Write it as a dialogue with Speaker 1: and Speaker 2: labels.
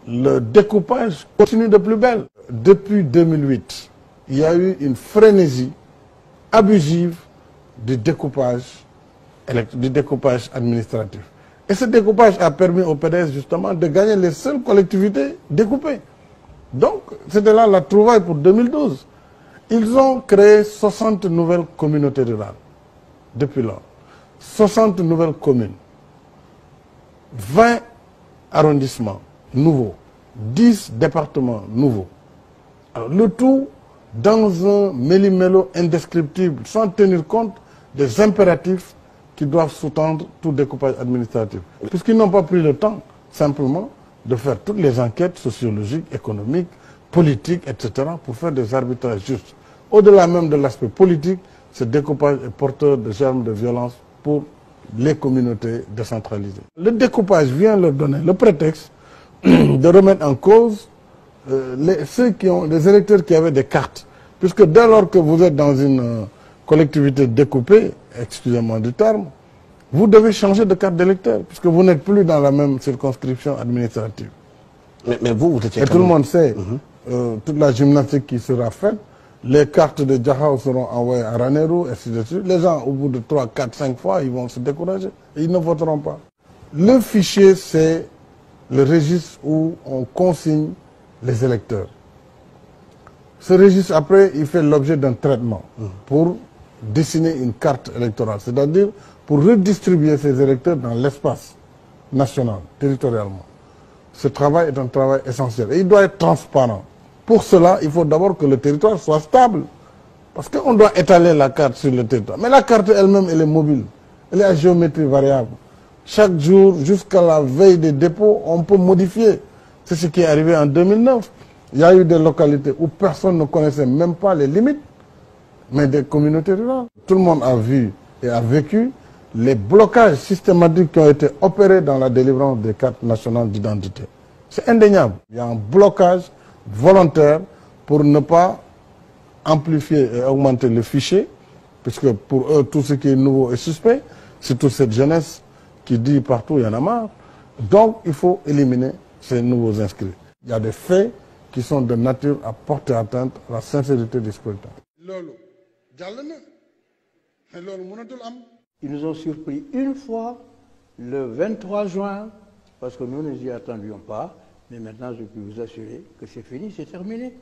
Speaker 1: le découpage continue de plus belle. Depuis 2008, il y a eu une frénésie abusive du découpage administratif. Et ce découpage a permis au PDS justement de gagner les seules collectivités découpées. Donc, c'était là la trouvaille pour 2012. Ils ont créé 60 nouvelles communautés rurales depuis lors. 60 nouvelles communes, 20 arrondissements nouveaux, 10 départements nouveaux. Alors, le tout dans un méli-mélo indescriptible, sans tenir compte des impératifs qui doivent sous-tendre tout découpage administratif. Puisqu'ils n'ont pas pris le temps, simplement, de faire toutes les enquêtes sociologiques, économiques, politiques, etc., pour faire des arbitrages justes. Au-delà même de l'aspect politique, ce découpage est porteur de germes de violence pour les communautés décentralisées. Le découpage vient leur donner le prétexte de remettre en cause les électeurs qui avaient des cartes. Puisque dès lors que vous êtes dans une collectivité découpée, excusez-moi du terme, vous devez changer de carte d'électeur, puisque vous n'êtes plus dans la même circonscription administrative.
Speaker 2: Mais vous étiez...
Speaker 1: Et tout le monde sait, toute la gymnastique qui sera faite, les cartes de Djahao seront envoyées à Ranérou, et ainsi de suite. Les gens, au bout de 3, 4, 5 fois, ils vont se décourager. Et ils ne voteront pas. Le fichier, c'est le registre où on consigne les électeurs. Ce registre, après, il fait l'objet d'un traitement pour dessiner une carte électorale, c'est-à-dire pour redistribuer ces électeurs dans l'espace national, territorialement. Ce travail est un travail essentiel et il doit être transparent. Pour cela, il faut d'abord que le territoire soit stable. Parce qu'on doit étaler la carte sur le territoire. Mais la carte elle-même, elle est mobile. Elle est à géométrie variable. Chaque jour, jusqu'à la veille des dépôts, on peut modifier. C'est ce qui est arrivé en 2009. Il y a eu des localités où personne ne connaissait même pas les limites, mais des communautés rurales. Tout le monde a vu et a vécu les blocages systématiques qui ont été opérés dans la délivrance des cartes nationales d'identité. C'est indéniable. Il y a un blocage volontaire pour ne pas amplifier et augmenter le fichier, puisque pour eux, tout ce qui est nouveau est suspect. C'est toute cette jeunesse qui dit partout, il y en a marre. Donc, il faut éliminer ces nouveaux inscrits. Il y a des faits qui sont de nature à porter atteinte à la sincérité du scrutin.
Speaker 3: Ils nous ont surpris une fois, le 23 juin, parce que nous ne nous y attendions pas, mais maintenant je peux vous assurer que c'est fini, c'est terminé.